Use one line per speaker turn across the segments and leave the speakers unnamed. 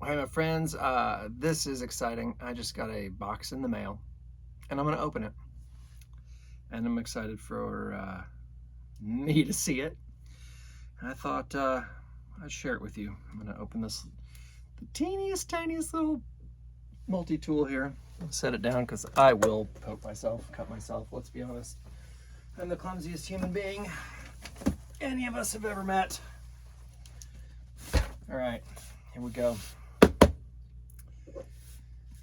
Hi, my friends. This is exciting. I just got a box in the mail, and I'm going to open it. And I'm excited for me to see it. And I thought I'd share it with you. I'm going to open this, the teeniest, tiniest little multi-tool here. I'll set it down because I will poke myself, cut myself, let's be honest. I'm the clumsiest human being any of us have ever met. All right, here we go.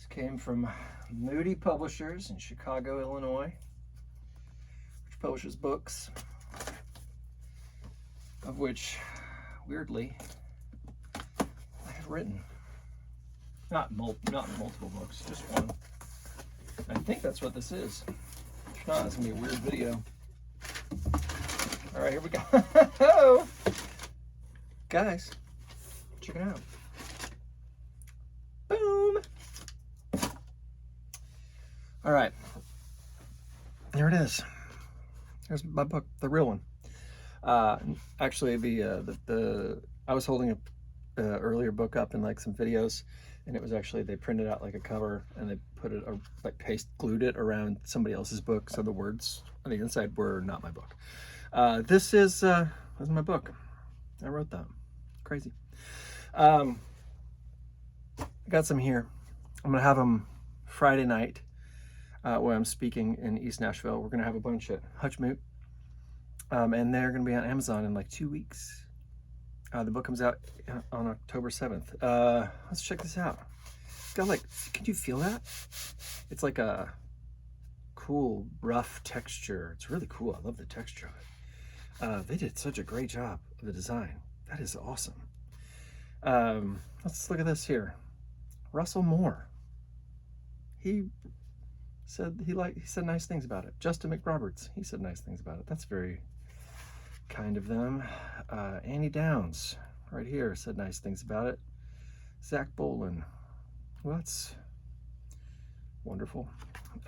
Came from Moody Publishers in Chicago, Illinois, which publishes books, of which, weirdly, I have written. Not multiple books, just one. I think that's what this is. If not, it's gonna be a weird video. All right, here we go. Guys, check it out. Boom. All right, here it is. Here's my book, the real one. Actually, I was holding a earlier book up in like some videos, and it was actually, they printed out like a cover and they put it like glued it around somebody else's book, so the words on the inside were not my book. This is my book. I wrote that. Crazy. I got some here. I'm gonna have them Friday night. Where I'm speaking in East Nashville. We're gonna have a bunch at Hutchmoot, and they're gonna be on Amazon in like 2 weeks. The book comes out on October 7th. Let's check this out. It's got like, can you feel that? It's like a cool, rough texture. It's really cool. I love the texture of it. They did such a great job of the design. That is awesome. Let's look at this here. Russell Moore. He said he said nice things about it. Justin McRoberts, he said nice things about it. That's very kind of them. Annie Downs, right here, said nice things about it. Zach Bolin, well, that's wonderful.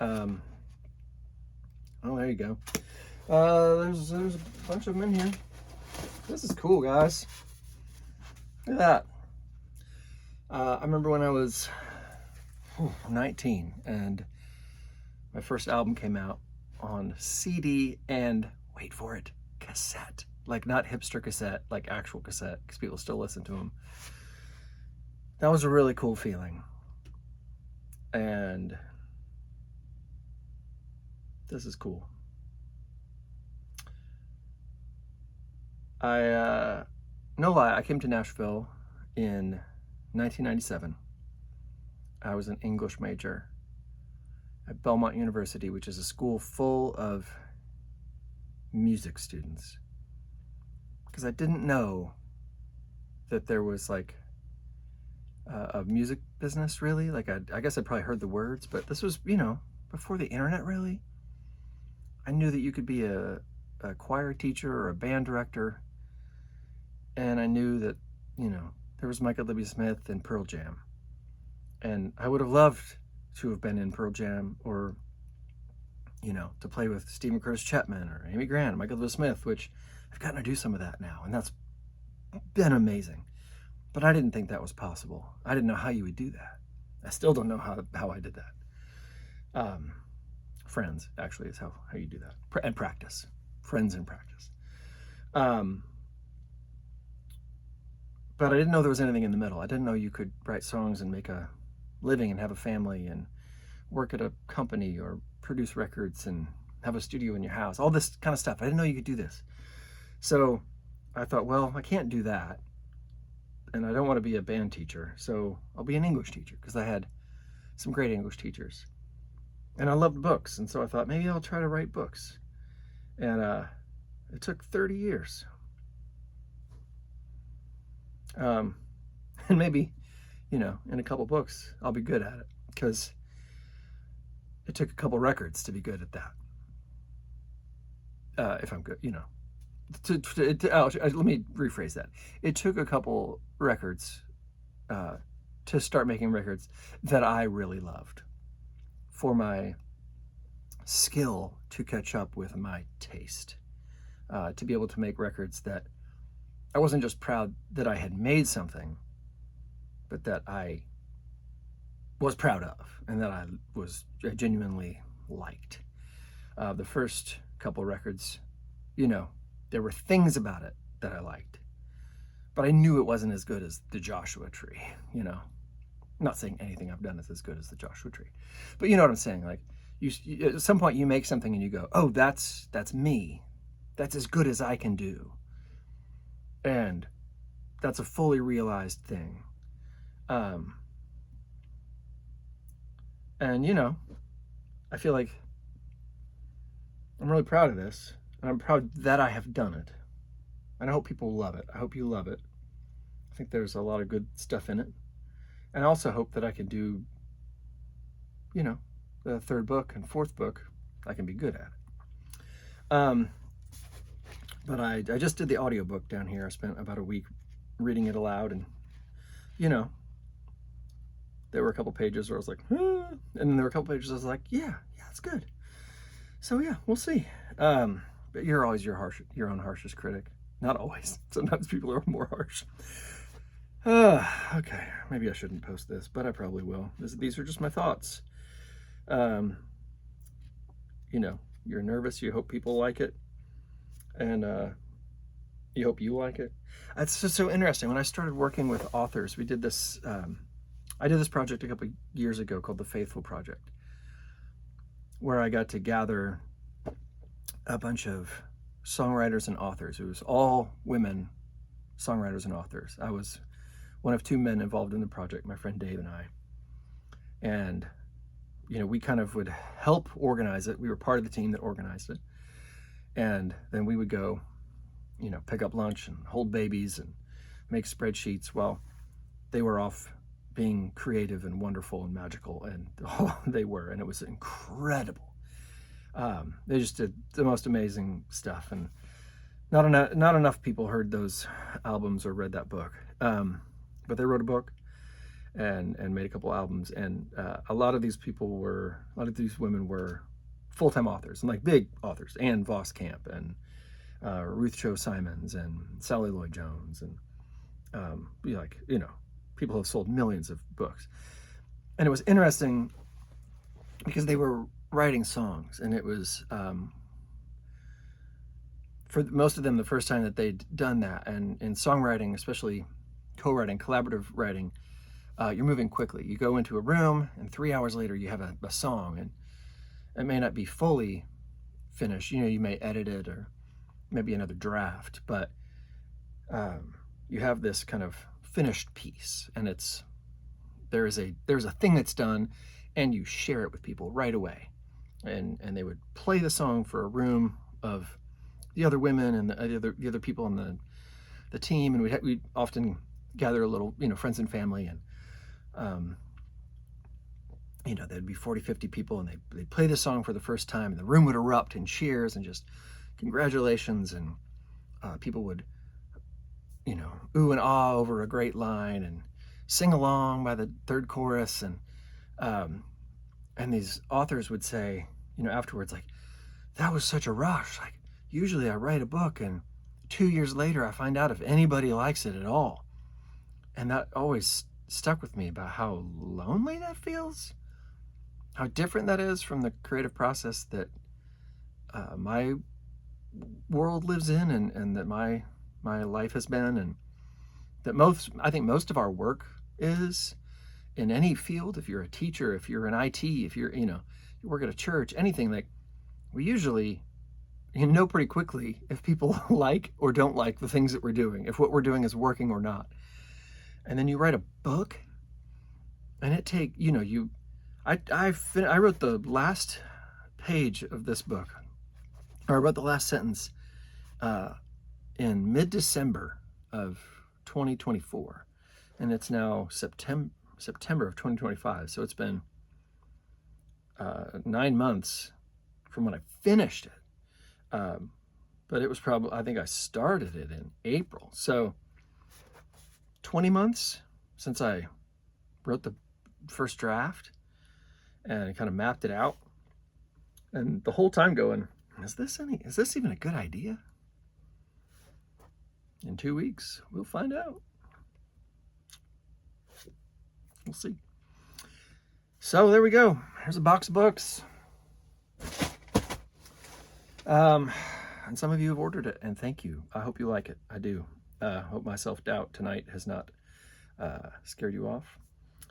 Oh, there you go. There's a bunch of them in here. This is cool, guys. Look at that. I remember when I was 19 and my first album came out on CD and, wait for it, cassette. Like not hipster cassette, like actual cassette, because people still listen to them. That was a really cool feeling. And this is cool. No lie, I came to Nashville in 1997. I was an English major at Belmont University, which is a school full of music students. Because I didn't know that there was like a music business, really. Like I guess I probably heard the words, but this was, before the internet, really. I knew that you could be a choir teacher or a band director. And I knew that, there was Michael W. Smith and Pearl Jam. And I would have loved to have been in Pearl Jam, or, to play with Stephen Curtis Chapman or Amy Grant or Michael W. Smith, which I've gotten to do some of that now, and that's been amazing. But I didn't think that was possible. I didn't know how you would do that. I still don't know how I did that. Friends, actually, is how you do that. And practice. Friends and practice. But I didn't know there was anything in the middle. I didn't know you could write songs and make a living and have a family and work at a company or produce records and have a studio in your house, all this kind of stuff. I didn't know you could do this. So I thought, well, I can't do that. And I don't want to be a band teacher. So I'll be an English teacher, because I had some great English teachers. And I loved books. And so I thought, maybe I'll try to write books. And it took 30 years. And maybe, in a couple books, I'll be good at it, because it took a couple records to be good at that. If I'm good, let me rephrase that. It took a couple records to start making records that I really loved, for my skill to catch up with my taste, to be able to make records that I wasn't just proud that I had made something, but that I was proud of and that I genuinely liked. The first couple records, there were things about it that I liked, but I knew it wasn't as good as the Joshua Tree, I'm not saying anything I've done is as good as the Joshua Tree, but you know what I'm saying? Like, you at some point you make something and you go, oh, that's me. That's as good as I can do. And that's a fully realized thing. And, I feel like I'm really proud of this. And I'm proud that I have done it. And I hope people love it. I hope you love it. I think there's a lot of good stuff in it. And I also hope that I can do, the third book and fourth book, I can be good at it. But I just did the audiobook down here. I spent about a week reading it aloud, and, there were a couple pages where I was like, ah. And then there were a couple pages I was like, yeah, it's good. So yeah, we'll see. But you're always your own harshest critic. Not always. Sometimes people are more harsh. Okay, maybe I shouldn't post this, but I probably will. These are just my thoughts. You're nervous. You hope people like it, and you hope you like it. It's just so interesting. When I started working with authors, we did this. I did this project a couple of years ago called the Faithful Project, where I got to gather a bunch of songwriters and authors. It was all women songwriters and authors. I was one of two men involved in the project, my friend Dave and I. And, we kind of would help organize it. We were part of the team that organized it. And then we would go, pick up lunch and hold babies and make spreadsheets while they were off being creative and wonderful and magical. And they were, and it was incredible. They just did the most amazing stuff, and not enough people heard those albums or read that book. But they wrote a book and made a couple albums, and a lot of these women were full-time authors, and like big authors, Anne Voskamp and Ruth Cho Simons and Sally Lloyd Jones, and people who have sold millions of books. And it was interesting because they were writing songs, and it was for most of them the first time that they'd done that. And in songwriting, especially co-writing, collaborative writing, you're moving quickly. You go into a room, and 3 hours later you have a song, and it may not be fully finished. You may edit it or maybe another draft, but you have this kind of finished piece, and there's a thing that's done, and you share it with people right away. And they would play the song for a room of the other women and the other people on the team, and we'd often gather a little, friends and family, and there'd be 40, 50 people, and they'd play the song for the first time, and the room would erupt in cheers and just congratulations, and people would, ooh and ah over a great line and sing along by the third chorus, and these authors would say, afterwards, like, that was such a rush. Like, usually I write a book, and 2 years later I find out if anybody likes it at all. And that always stuck with me about how lonely that feels, how different that is from the creative process that my world lives in, and that my life has been, and that I think most of our work is in any field. If you're a teacher, if you're in IT, if you're, you work at a church, anything, like, we usually know pretty quickly if people like or don't like the things that we're doing, if what we're doing is working or not. And then you write a book, and I wrote the last page of this book, or I wrote the last sentence in mid-December of 2024, and it's now September of 2025. So it's been 9 months from when I finished it. But it was I think I started it in April. So 20 months since I wrote the first draft and kind of mapped it out. And the whole time going, is this even a good idea? In 2 weeks, we'll find out. We'll see. So there we go. Here's a box of books. And some of you have ordered it, and thank you. I hope you like it. I do. Hope my self-doubt tonight has not scared you off.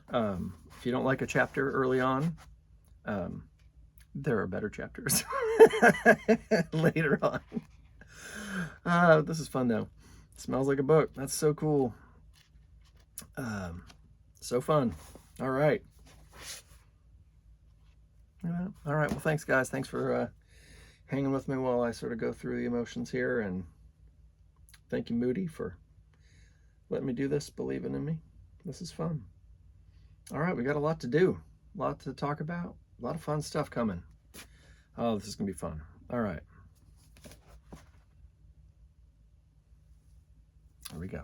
If you don't like a chapter early on, there are better chapters later on. This is fun though. It smells like a book. That's so cool. So fun. All right. All right. Well, thanks guys. Thanks for hanging with me while I sort of go through the emotions here, and thank you, Moody, for letting me do this, believing in me. This is fun. All right, we got a lot to do, a lot to talk about, a lot of fun stuff coming. Oh, this is gonna be fun. All right. Here we go.